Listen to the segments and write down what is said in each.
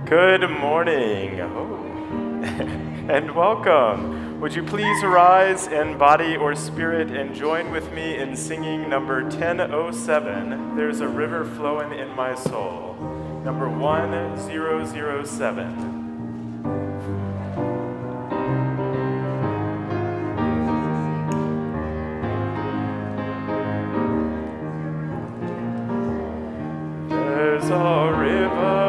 Good morning, and welcome. Would you please rise in body or spirit and join with me in singing number 1007, There's a River Flowin' in My Soul, number 1007. There's a river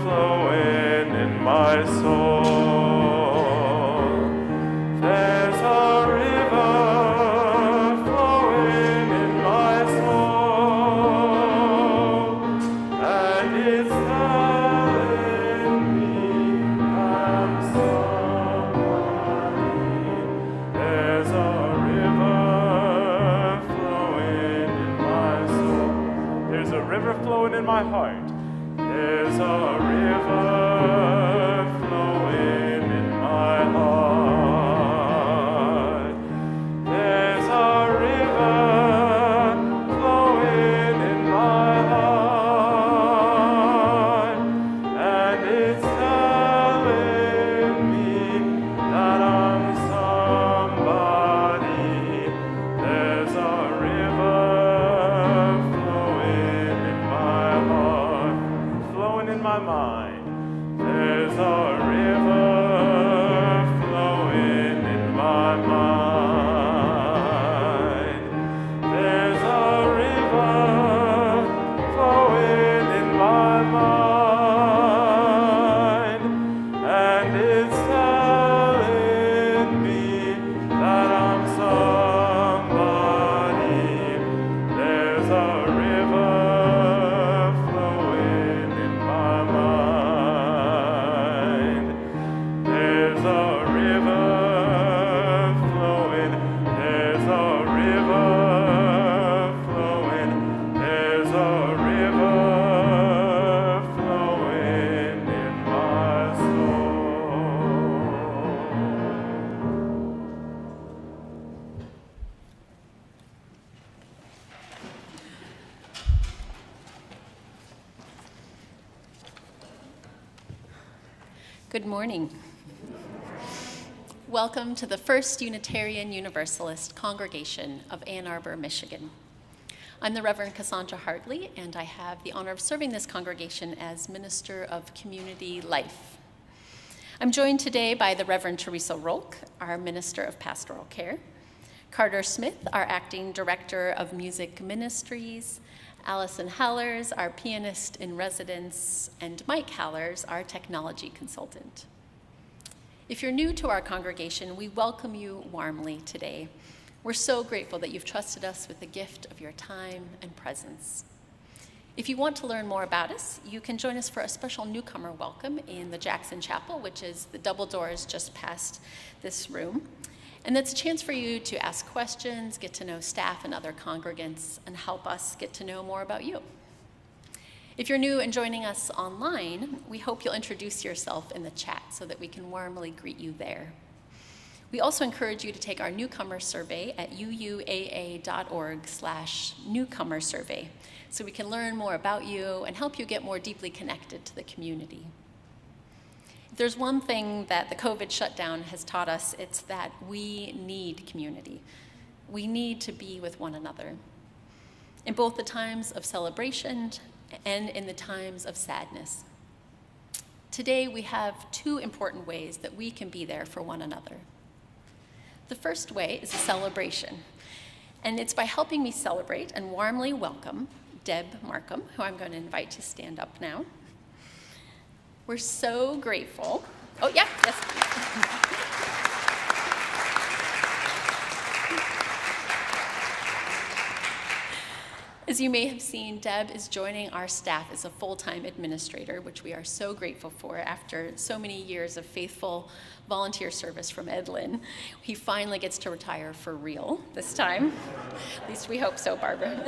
flowing in my soul. There's a river flowing in my soul, and it's telling me I'm somebody. There's a river flowing in my soul. There's a river flowing in my heart. There's a river flowing in my heart. There's a river flowing in my heart, and it's telling me that I'm somebody. There's a river flowing in my heart, flowing in my mind. There's a river flowing in my mind. There's a river flowing in my mind, and it's telling me that I'm somebody. There's a river flowing in my mind. There's a river flowing. There's a river flowing. There's a river flowing in my soul. Good morning. Welcome to the First Unitarian Universalist Congregation of Ann Arbor, Michigan. I'm the Reverend Cassandra Hartley, and I have the honor of serving this congregation as Minister of Community Life. I'm joined today by the Reverend Theresa Rohlck, our Minister of Pastoral Care, Carter Smith, our Acting Director of Music Ministries, Allison Halerz, our Pianist-in-Residence, and Mike Halerz, our Technology Consultant. If you're new to our congregation, we welcome you warmly today. We're so grateful that you've trusted us with the gift of your time and presence. If you want to learn more about us, you can join us for a special newcomer welcome in the Jackson Chapel, which is the double doors just past this room. And that's a chance for you to ask questions, get to know staff and other congregants, and help us get to know more about you. If you're new and joining us online, we hope you'll introduce yourself in the chat so that we can warmly greet you there. We also encourage you to take our newcomer survey at UUAA.org/newcomer survey so we can learn more about you and help you get more deeply connected to the community. If there's one thing that the COVID shutdown has taught us, it's that we need community. We need to be with one another in both the times of celebration and in the times of sadness. Today, we have two important ways that we can be there for one another. The first way is a celebration, and it's by helping me celebrate and warmly welcome Deb Markham, who I'm going to invite to stand up now. We're so grateful. Oh, yeah, yes. As you may have seen, Deb is joining our staff as a full-time administrator, which we are so grateful for after so many years of faithful volunteer service from Ed Lynn. He finally gets to retire for real this time. At least we hope so, Barber,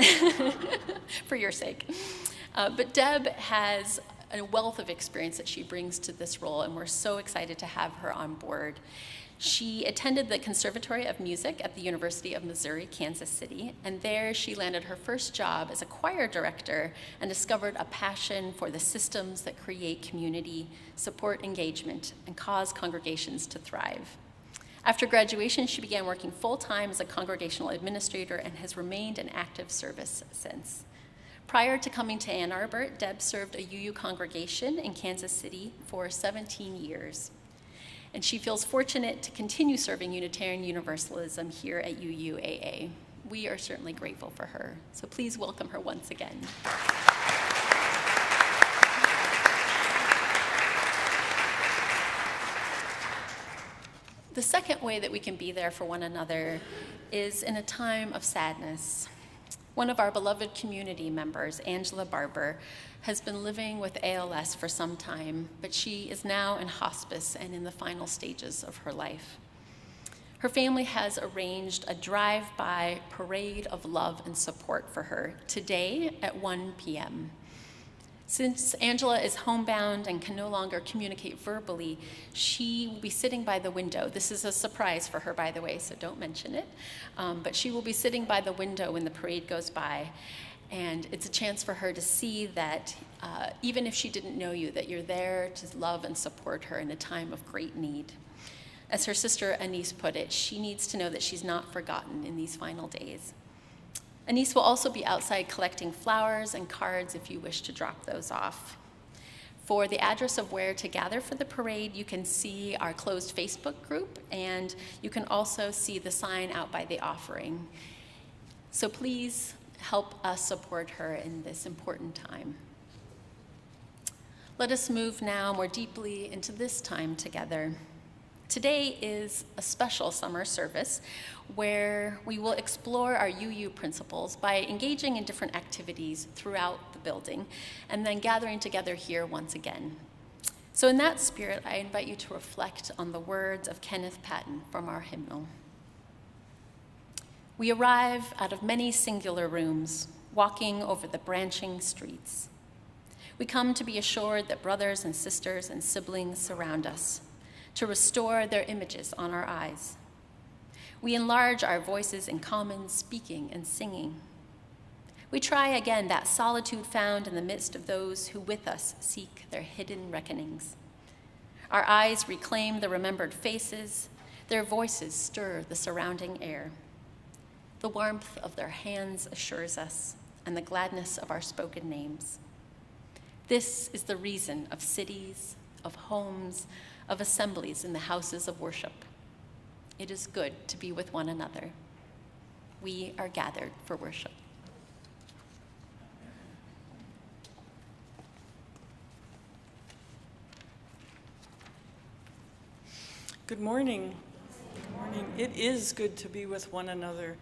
for your sake. But Deb has a wealth of experience that she brings to this role, and we're so excited to have her on board. She attended the Conservatory of Music at the University of Missouri, Kansas City, and there she landed her first job as a choir director and discovered a passion for the systems that create community, support engagement, and cause congregations to thrive. After graduation, she began working full-time as a congregational administrator and has remained in active service since. Prior to coming to Ann Arbor, Deb served a UU congregation in Kansas City for 17 years. And she feels fortunate to continue serving Unitarian Universalism here at UUAA. We are certainly grateful for her. So please welcome her once again. The second way that we can be there for one another is in a time of sadness. One of our beloved community members, Angela Barber, has been living with ALS for some time, but she is now in hospice and in the final stages of her life. Her family has arranged a drive-by parade of love and support for her today at 1 p.m. Since Angela is homebound and can no longer communicate verbally, she will be sitting by the window. This is a surprise for her, by the way, so don't mention it. But she will be sitting by the window when the parade goes by. And it's a chance for her to see that even if she didn't know you, that you're there to love and support her in a time of great need. As her sister Anise put it, she needs to know that she's not forgotten in these final days. Anise will also be outside collecting flowers and cards if you wish to drop those off. For the address of where to gather for the parade, you can see our closed Facebook group, and you can also see the sign out by the offering. So please help us support her in this important time. Let us move now more deeply into this time together. Today is a special summer service where we will explore our UU principles by engaging in different activities throughout the building and then gathering together here once again. So in that spirit, I invite you to reflect on the words of Kenneth Patton from our hymnal. We arrive out of many singular rooms, walking over the branching streets. We come to be assured that brothers and sisters and siblings surround us, to restore their images on our eyes. We enlarge our voices in common speaking and singing. We try again that solitude found in the midst of those who with us seek their hidden reckonings. Our eyes reclaim the remembered faces, their voices stir the surrounding air. The warmth of their hands assures us, and the gladness of our spoken names. This is the reason of cities, of homes, of assemblies in the houses of worship. It is good to be with one another. We are gathered for worship. Good morning. Good morning. It is good to be with one another.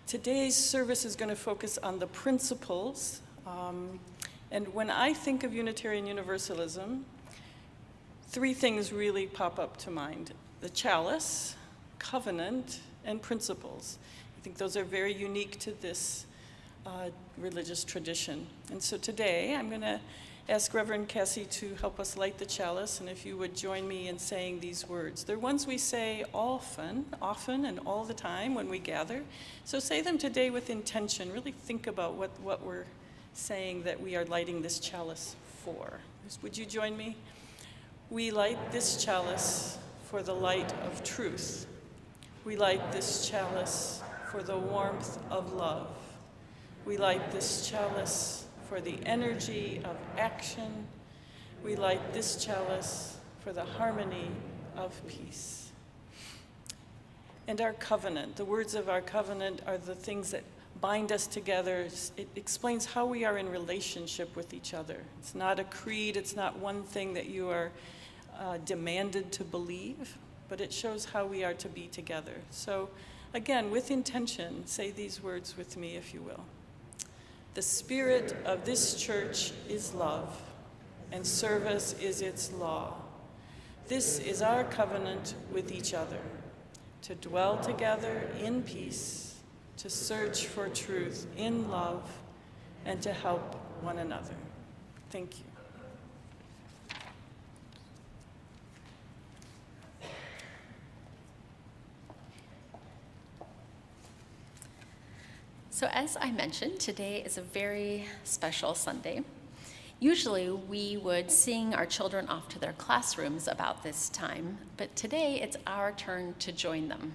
Today's service is going to focus on the principles. And when I think of Unitarian Universalism, three things really pop up to mind: the chalice, covenant, and principles. I think those are very unique to this religious tradition. And so today I'm going to ask Reverend Cassie to help us light the chalice, and if you would join me in saying these words. They're ones we say often and all the time when we gather. So say them today with intention. Really think about what we're saying that we are lighting this chalice for. Would you join me? We light this chalice for the light of truth. We light this chalice for the warmth of love. We light this chalice for the energy of action. We light this chalice for the harmony of peace. And our covenant, the words of our covenant are the things that bind us together. It explains how we are in relationship with each other. It's not a creed, it's not one thing that you are demanded to believe, but it shows how we are to be together. So again, with intention, say these words with me, if you will. The spirit of this church is love, and service is its law. This is our covenant with each other, to dwell together in peace, to search for truth in love, and to help one another. Thank you. So as I mentioned, today is a very special Sunday. Usually we would sing our children off to their classrooms about this time, but today it's our turn to join them.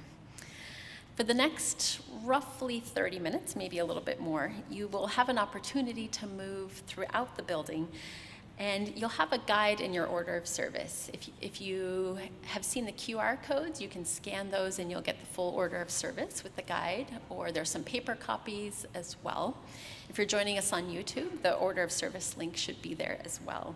For the next roughly 30 minutes, maybe a little bit more, you will have an opportunity to move throughout the building, and you'll have a guide in your order of service. If you have seen the QR codes, you can scan those and you'll get the full order of service with the guide, or there's some paper copies as well. If you're joining us on YouTube, the order of service link should be there as well.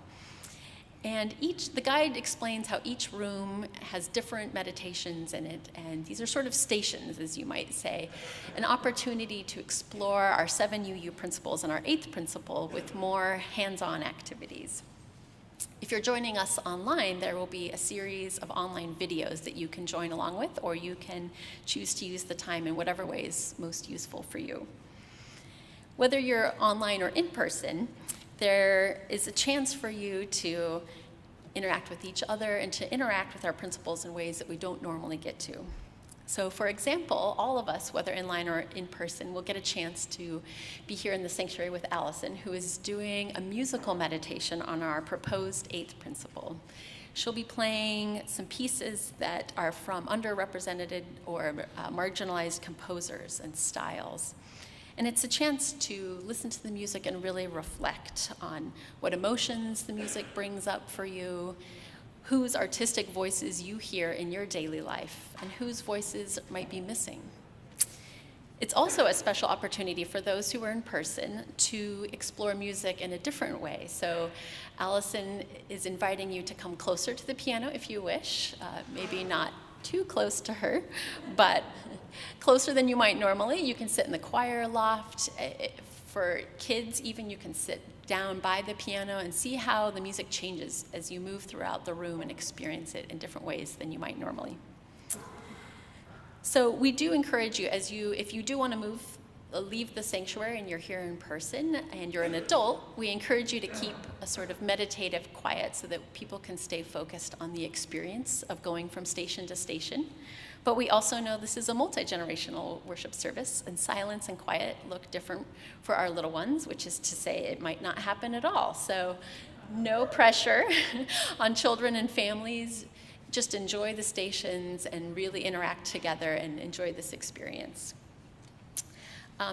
And the guide explains how each room has different meditations in it, and these are sort of stations, as you might say, an opportunity to explore our 7 UU principles and our 8th principle with more hands-on activities. If you're joining us online, there will be a series of online videos that you can join along with, or you can choose to use the time in whatever way is most useful for you. Whether you're online or in person, there is a chance for you to interact with each other and to interact with our principles in ways that we don't normally get to. So for example, all of us, whether online or in person, will get a chance to be here in the sanctuary with Allison, who is doing a musical meditation on our proposed 8th principle. She'll be playing some pieces that are from underrepresented or marginalized composers and styles. And it's a chance to listen to the music and really reflect on what emotions the music brings up for you, whose artistic voices you hear in your daily life, and whose voices might be missing. It's also a special opportunity for those who are in person to explore music in a different way. So Allison is inviting you to come closer to the piano if you wish, maybe not too close to her, but closer than you might normally. You can sit in the choir loft. For kids, even, you can sit down by the piano and see how the music changes as you move throughout the room and experience it in different ways than you might normally. So we do encourage you, if you do want to leave the sanctuary and you're here in person and you're an adult, we encourage you to keep a sort of meditative quiet so that people can stay focused on the experience of going from station to station. But we also know this is a multi-generational worship service, and silence and quiet look different for our little ones, which is to say it might not happen at all. So no pressure on children and families. Just enjoy the stations and really interact together and enjoy this experience.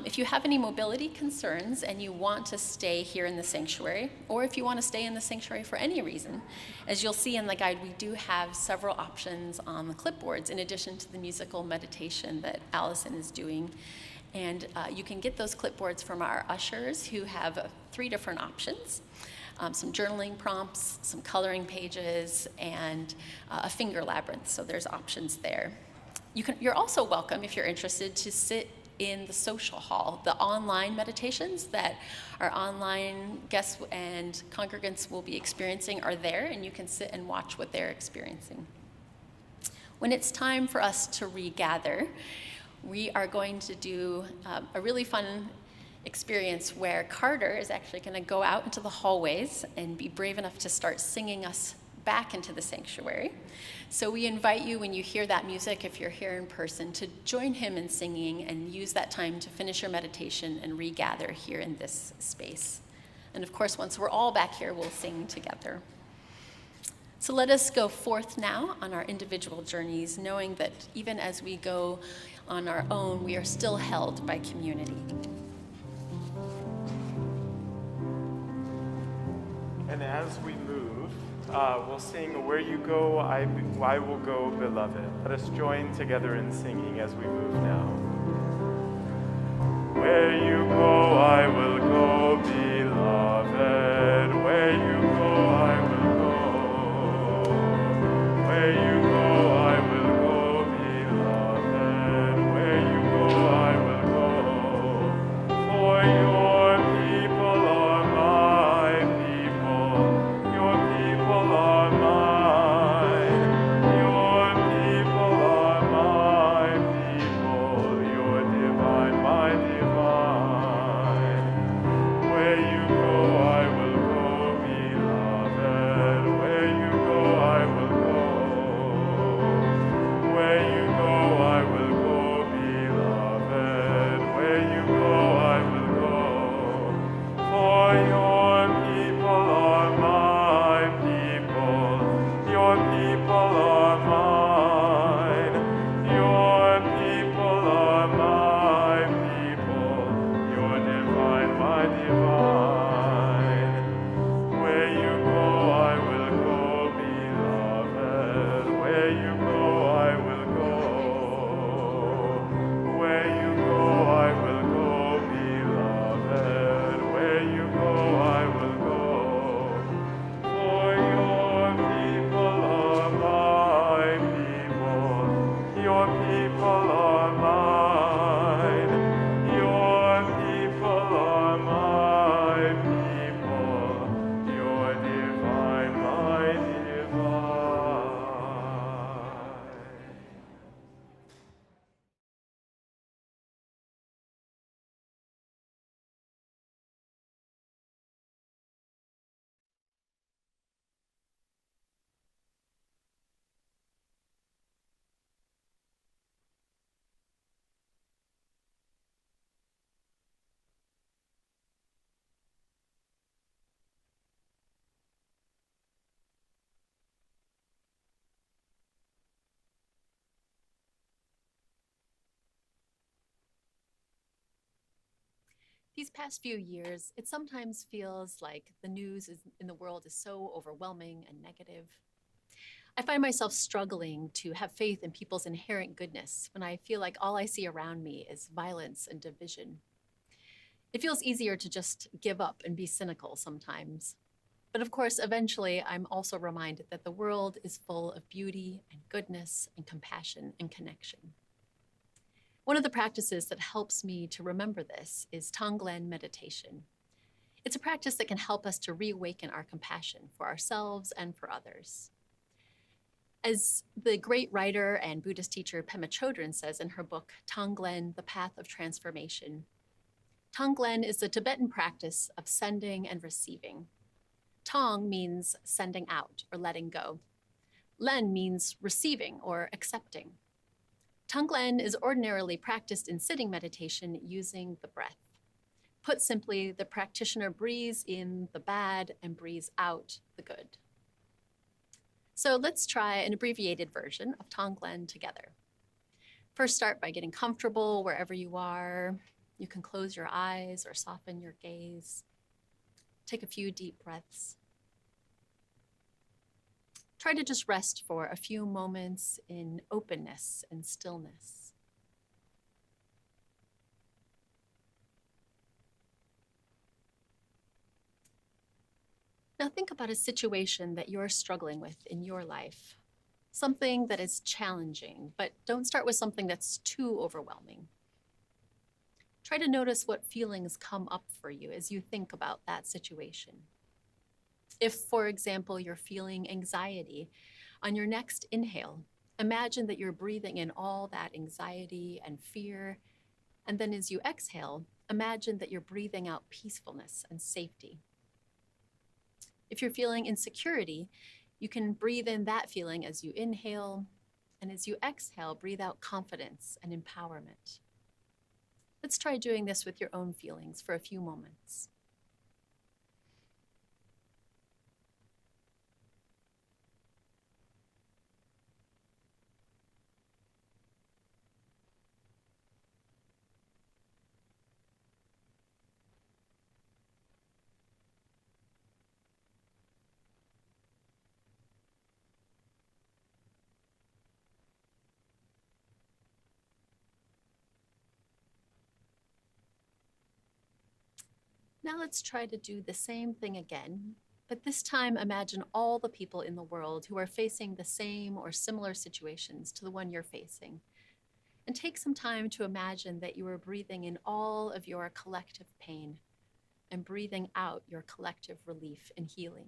If you have any mobility concerns and you want to stay here in the sanctuary, or if you want to stay in the sanctuary for any reason, as you'll see in the guide, we do have several options on the clipboards in addition to the musical meditation that Allison is doing. And you can get those clipboards from our ushers, who have 3 different options. Some journaling prompts, some coloring pages, and a finger labyrinth, so there's options there. You're also welcome, if you're interested, to sit in the social hall. The online meditations that our online guests and congregants will be experiencing are there, and you can sit and watch what they're experiencing. When it's time for us to regather, we are going to do a really fun experience where Carter is actually going to go out into the hallways and be brave enough to start singing us back into the sanctuary. So we invite you, when you hear that music, if you're here in person, to join him in singing and use that time to finish your meditation and regather here in this space. And of course, once we're all back here, we'll sing together. So let us go forth now on our individual journeys, knowing that even as we go on our own, we are still held by community. And as we move, we'll sing "Where You Go, I Will Go, Beloved." Let us join together in singing as we move now. Where you go, I will go, beloved. Where you go, I will go. Where you go, I will go, beloved. Where you go, I will go. For your people are my people. Your people are mine. Your people are my people. Your divine, my divine. These past few years, it sometimes feels like the news in the world is so overwhelming and negative. I find myself struggling to have faith in people's inherent goodness when I feel like all I see around me is violence and division. It feels easier to just give up and be cynical sometimes. But of course, eventually, I'm also reminded that the world is full of beauty and goodness and compassion and connection. One of the practices that helps me to remember this is Tonglan Meditation. It's a practice that can help us to reawaken our compassion for ourselves and for others. As the great writer and Buddhist teacher Pema Chodron says in her book, Tonglan, The Path of Transformation, Tonglan is the Tibetan practice of sending and receiving. Tong means sending out or letting go. Len means receiving or accepting. Tonglan is ordinarily practiced in sitting meditation using the breath. Put simply, the practitioner breathes in the bad and breathes out the good. So let's try an abbreviated version of Tonglan together. First, start by getting comfortable wherever you are. You can close your eyes or soften your gaze. Take a few deep breaths. Try to just rest for a few moments in openness and stillness. Now think about a situation that you're struggling with in your life, something that is challenging, but don't start with something that's too overwhelming. Try to notice what feelings come up for you as you think about that situation. If, for example, you're feeling anxiety, on your next inhale, imagine that you're breathing in all that anxiety and fear, and then as you exhale, imagine that you're breathing out peacefulness and safety. If you're feeling insecurity, you can breathe in that feeling as you inhale, and as you exhale, breathe out confidence and empowerment. Let's try doing this with your own feelings for a few moments. Now let's try to do the same thing again, but this time imagine all the people in the world who are facing the same or similar situations to the one you're facing. And take some time to imagine that you are breathing in all of your collective pain and breathing out your collective relief and healing.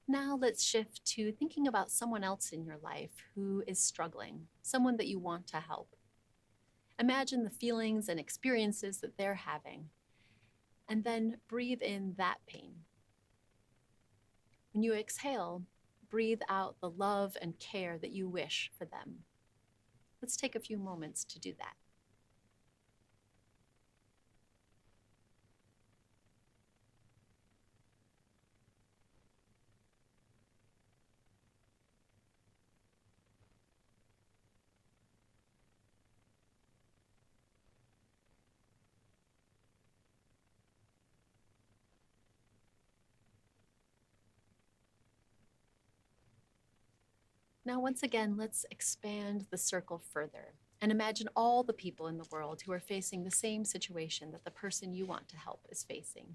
Now let's shift to thinking about someone else in your life who is struggling, someone that you want to help. Imagine the feelings and experiences that they're having, and then breathe in that pain. When you exhale, breathe out the love and care that you wish for them. Let's take a few moments to do that. Now, once again, let's expand the circle further and imagine all the people in the world who are facing the same situation that the person you want to help is facing.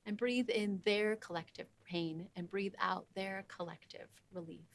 And breathe in their collective pain and breathe out their collective relief.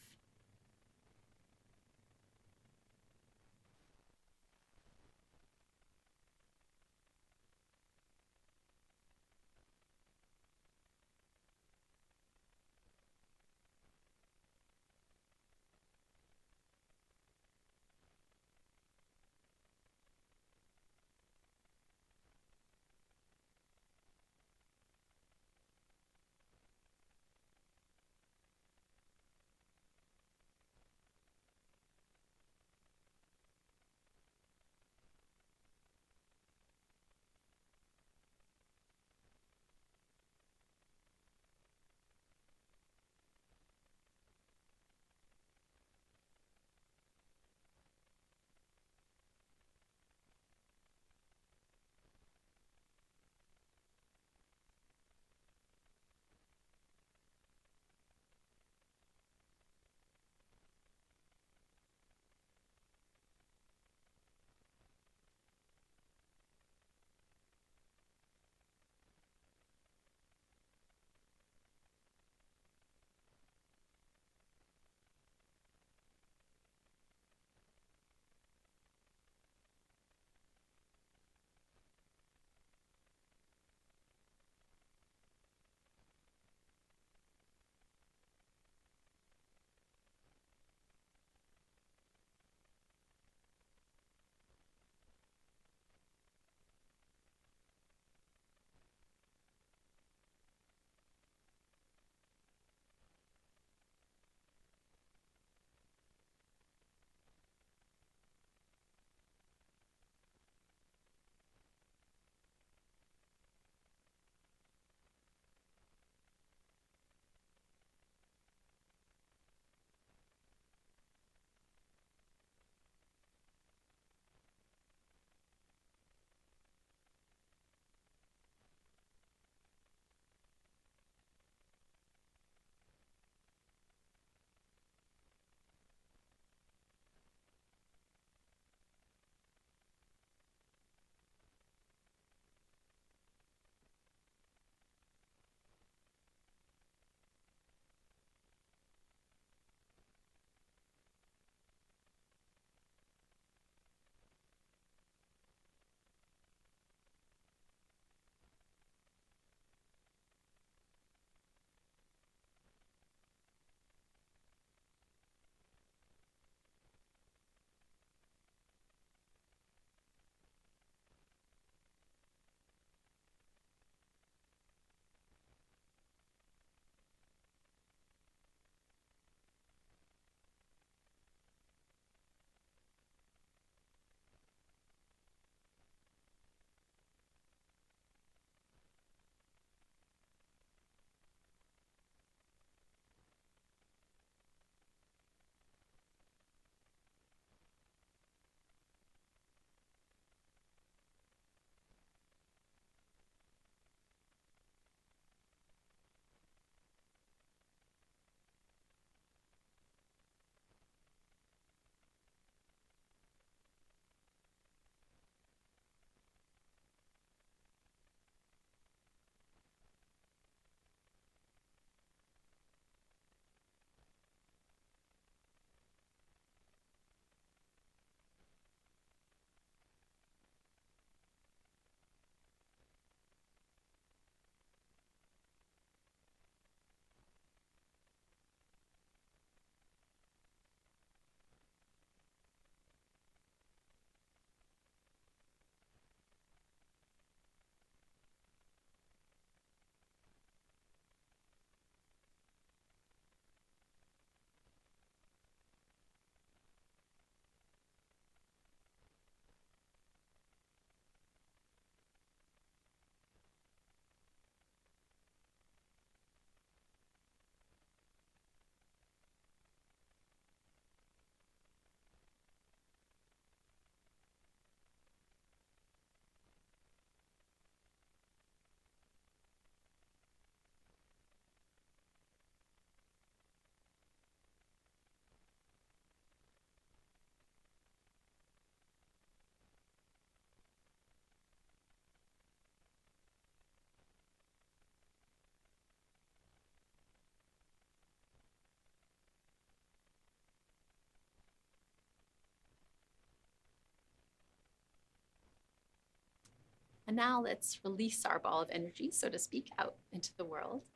And now let's release our ball of energy, so to speak, out into the world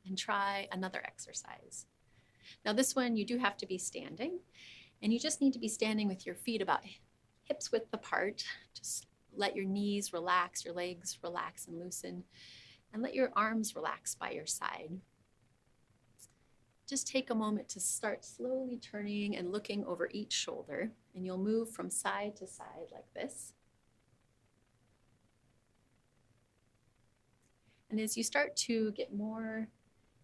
and try another exercise. Now this one, you do have to be standing, and you just need to be standing with your feet about hips width apart. Just let your knees relax, your legs relax and loosen, and let your arms relax by your side. Just take a moment to start slowly turning and looking over each shoulder, and you'll move from side to side like this. And as you start to get more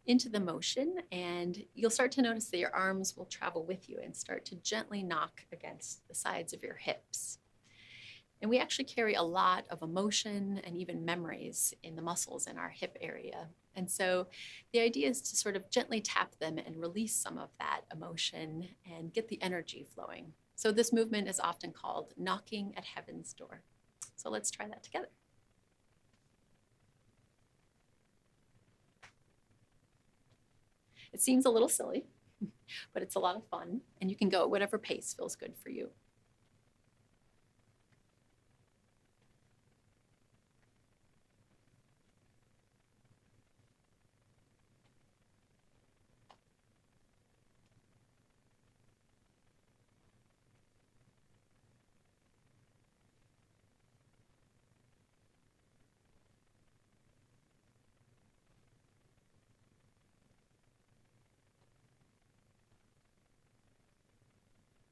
into the motion, and you'll start to notice that your arms will travel with you and start to gently knock against the sides of your hips. And we actually carry a lot of emotion and even memories in the muscles in our hip area. And so the idea is to sort of gently tap them and release some of that emotion and get the energy flowing. So this movement is often called knocking at heaven's door. So let's try that together. It seems a little silly, but it's a lot of fun, and you can go at whatever pace feels good for you.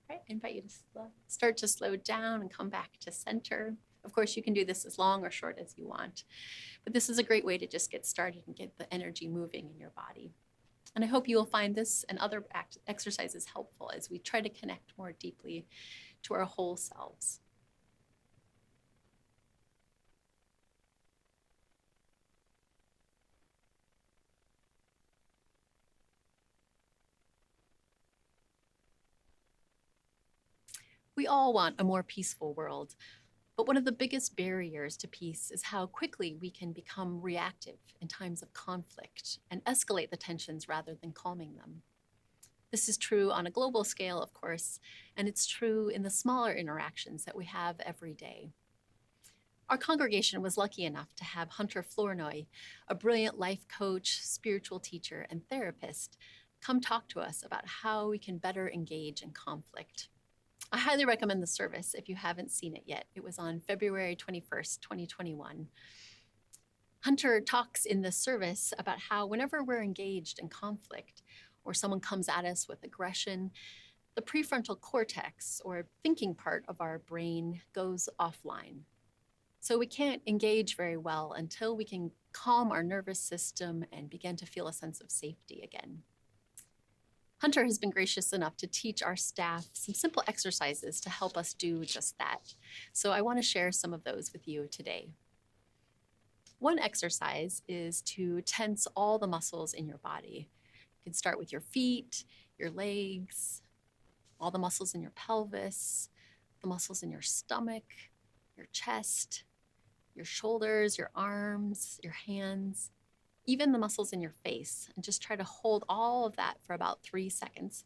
Right, I invite you to start to slow down and come back to center. Of course, you can do this as long or short as you want, but this is a great way to just get started and get the energy moving in your body. And I hope you will find this and other exercises helpful as we try to connect more deeply to our whole selves. We all want a more peaceful world, but one of the biggest barriers to peace is how quickly we can become reactive in times of conflict and escalate the tensions rather than calming them. This is true on a global scale, of course, and it's true in the smaller interactions that we have every day. Our congregation was lucky enough to have Hunter Flournoy, a brilliant life coach, spiritual teacher, and therapist, come talk to us about how we can better engage in conflict. I highly recommend the service if you haven't seen it yet. It was on February 21st, 2021. Hunter talks in this service about how whenever we're engaged in conflict or someone comes at us with aggression, the prefrontal cortex, or thinking part of our brain, goes offline. So we can't engage very well until we can calm our nervous system and begin to feel a sense of safety again. Hunter has been gracious enough to teach our staff some simple exercises to help us do just that. So I want to share some of those with you today. One exercise is to tense all the muscles in your body. You can start with your feet, your legs, all the muscles in your pelvis, the muscles in your stomach, your chest, your shoulders, your arms, your hands, even the muscles in your face, and just try to hold all of that for about 3 seconds.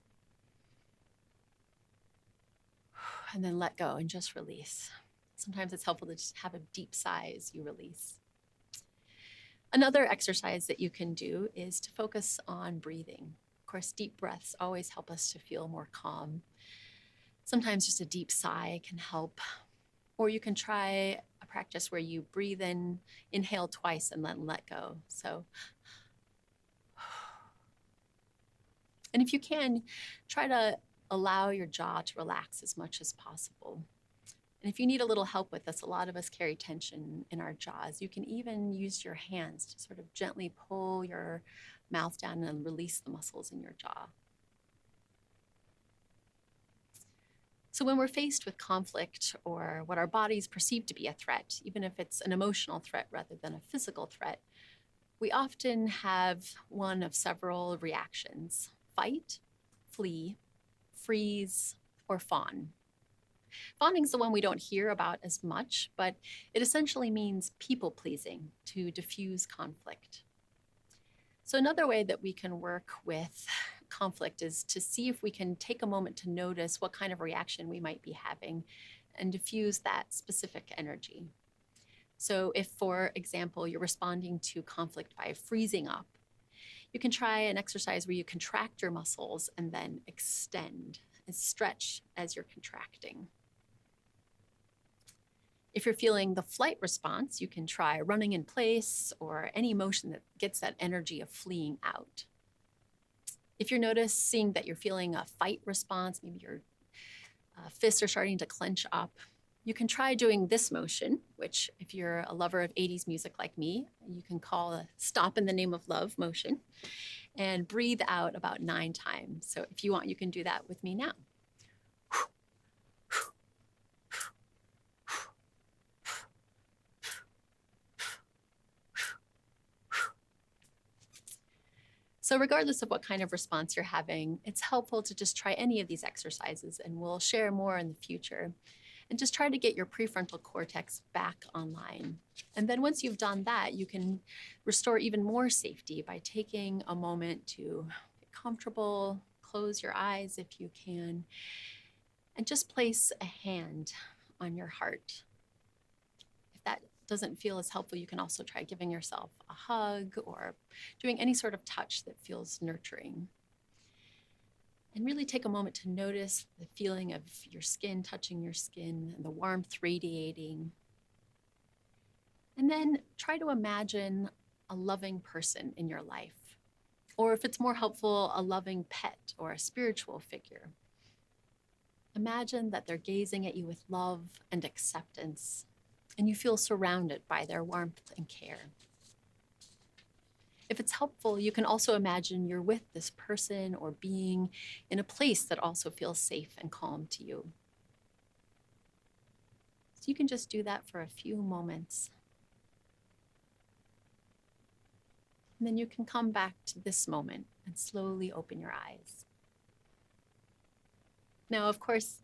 And then let go and just release. Sometimes it's helpful to just have a deep sigh as you release. Another exercise that you can do is to focus on breathing. Of course, deep breaths always help us to feel more calm. Sometimes just a deep sigh can help. Or you can try a practice where you breathe in, inhale twice, and then let go. So, and if you can, try to allow your jaw to relax as much as possible. And if you need a little help with this, a lot of us carry tension in our jaws. You can even use your hands to sort of gently pull your mouth down and release the muscles in your jaw. So when we're faced with conflict or what our bodies perceive to be a threat, even if it's an emotional threat rather than a physical threat, we often have one of several reactions: fight, flee, freeze, or fawn. Fawning is the one we don't hear about as much, but it essentially means people-pleasing to diffuse conflict. So another way that we can work with conflict is to see if we can take a moment to notice what kind of reaction we might be having and diffuse that specific energy. So if, for example, you're responding to conflict by freezing up, you can try an exercise where you contract your muscles and then extend and stretch as you're contracting. If you're feeling the flight response, you can try running in place or any motion that gets that energy of fleeing out. If you're noticing that you're feeling a fight response, maybe your fists are starting to clench up, you can try doing this motion, which if you're a lover of 80s music like me, you can call a stop in the name of love motion, and breathe out about 9 times. So if you want, you can do that with me now. So regardless of what kind of response you're having, it's helpful to just try any of these exercises, and we'll share more in the future. And just try to get your prefrontal cortex back online. And then once you've done that, you can restore even more safety by taking a moment to get comfortable, close your eyes if you can, and just place a hand on your heart. If that doesn't feel as helpful, you can also try giving yourself a hug or doing any sort of touch that feels nurturing. And really take a moment to notice the feeling of your skin touching your skin and the warmth radiating. And then try to imagine a loving person in your life. Or if it's more helpful, a loving pet or a spiritual figure. Imagine that they're gazing at you with love and acceptance, and you feel surrounded by their warmth and care. If it's helpful, you can also imagine you're with this person or being in a place that also feels safe and calm to you. So you can just do that for a few moments. And then you can come back to this moment and slowly open your eyes. Now, of course,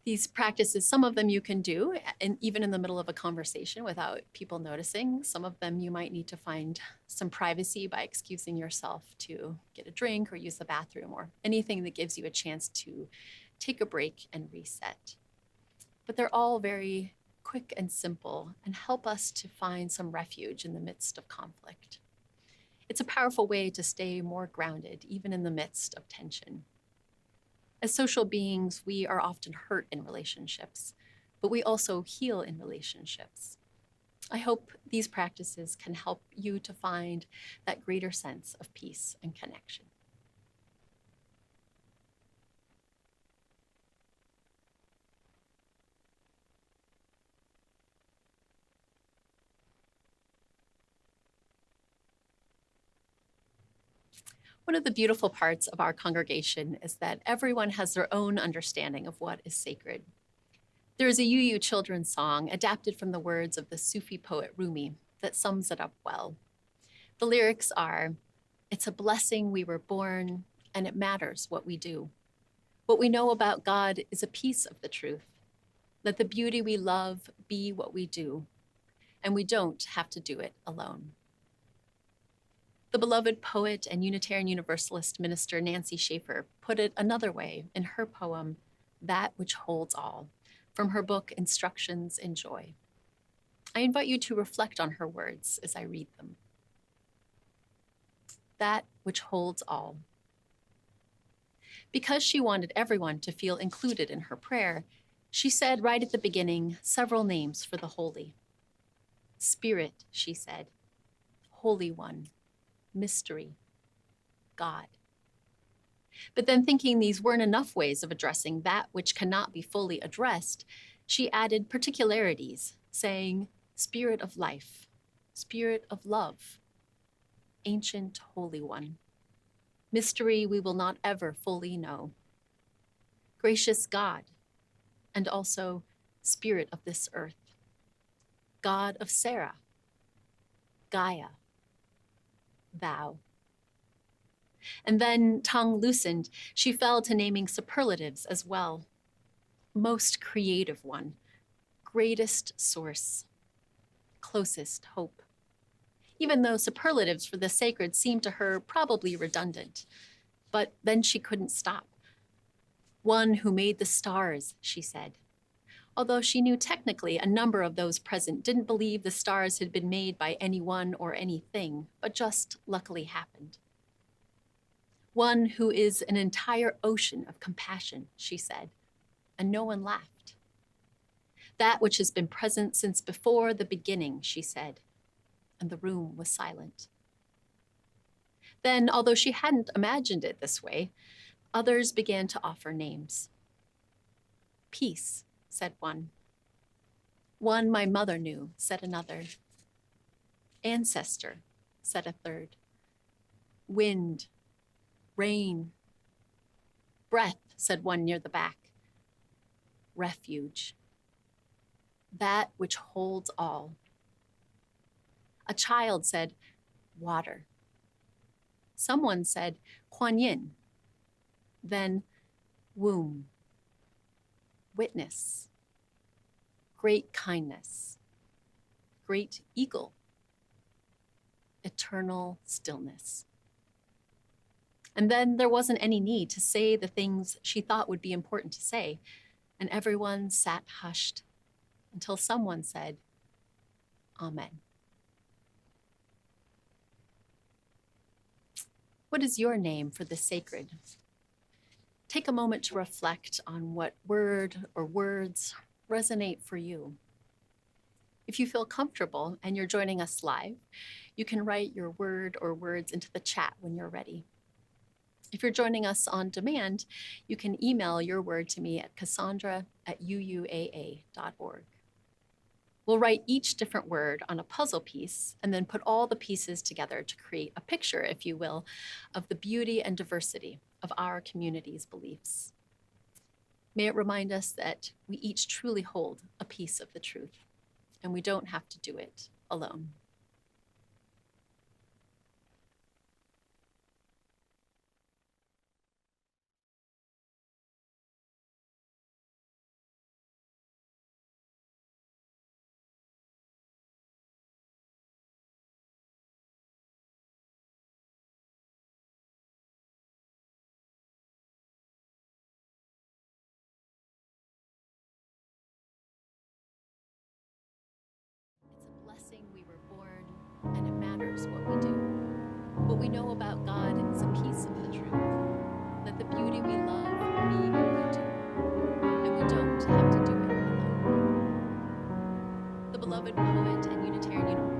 these practices, some of them you can do, and even in the middle of a conversation without people noticing. Some of them you might need to find some privacy by excusing yourself to get a drink or use the bathroom or anything that gives you a chance to take a break and reset. But they're all very quick and simple and help us to find some refuge in the midst of conflict. It's a powerful way to stay more grounded, even in the midst of tension. As social beings, we are often hurt in relationships, but we also heal in relationships. I hope these practices can help you to find that greater sense of peace and connection. One of the beautiful parts of our congregation is that everyone has their own understanding of what is sacred. There is a UU children's song adapted from the words of the Sufi poet Rumi that sums it up well. The lyrics are, "It's a blessing we were born, and it matters what we do. What we know about God is a piece of the truth. Let the beauty we love be what we do, and we don't have to do it alone." The beloved poet and Unitarian Universalist minister Nancy Schaefer put it another way in her poem, That Which Holds All, from her book Instructions in Joy. I invite you to reflect on her words as I read them. That which holds all. Because she wanted everyone to feel included in her prayer, she said right at the beginning several names for the holy. Spirit, she said, Holy One, Mystery, God. But then, thinking these weren't enough ways of addressing that which cannot be fully addressed, she added particularities, saying, Spirit of life, Spirit of love, Ancient Holy One, mystery we will not ever fully know, gracious God, and also Spirit of this earth, God of Sarah, Gaia, Thou. And then, tongue loosened, she fell to naming superlatives as well. Most creative one, greatest source, closest hope. Even though superlatives for the sacred seemed to her probably redundant. But then she couldn't stop. One who made the stars, she said. although she knew technically a number of those present didn't believe the stars had been made by anyone or anything, but just luckily happened. One who is an entire ocean of compassion, she said, and no one laughed. That which has been present since before the beginning, she said, and the room was silent. Then, although she hadn't imagined it this way, others began to offer names. Peace, said one. One my mother knew, said another. Ancestor, said a third. Wind, rain. Breath, said one near the back. Refuge. That which holds all. A child said, water. Someone said, Kuan Yin. Then, womb. Witness. Great kindness. Great eagle. Eternal stillness. And then there wasn't any need to say the things she thought would be important to say, and everyone sat hushed until someone said, Amen. What is your name for the sacred? Take a moment to reflect on what word or words resonate for you. If you feel comfortable and you're joining us live, you can write your word or words into the chat when you're ready. If you're joining us on demand, you can email your word to me at cassandra@uuaa.org. We'll write each different word on a puzzle piece and then put all the pieces together to create a picture, if you will, of the beauty and diversity of our community's beliefs. May it remind us that we each truly hold a piece of the truth, and we don't have to do it alone. Blessing we were born, and it matters what we do. What we know about God is a piece of the truth. Let the beauty we love be what we do, and we don't have to do it alone. The beloved poet and Unitarian Universalist.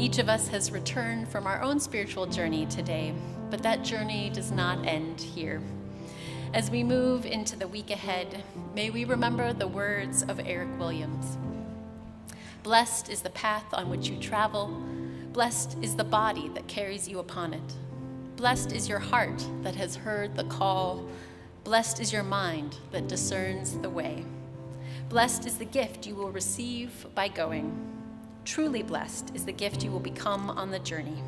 Each of us has returned from our own spiritual journey today, but that journey does not end here. As we move into the week ahead, may we remember the words of Eric Williams. Blessed is the path on which you travel. Blessed is the body that carries you upon it. Blessed is your heart that has heard the call. Blessed is your mind that discerns the way. Blessed is the gift you will receive by going. Truly blessed is the gift you will become on the journey.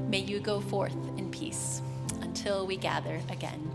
May you go forth in peace until we gather again.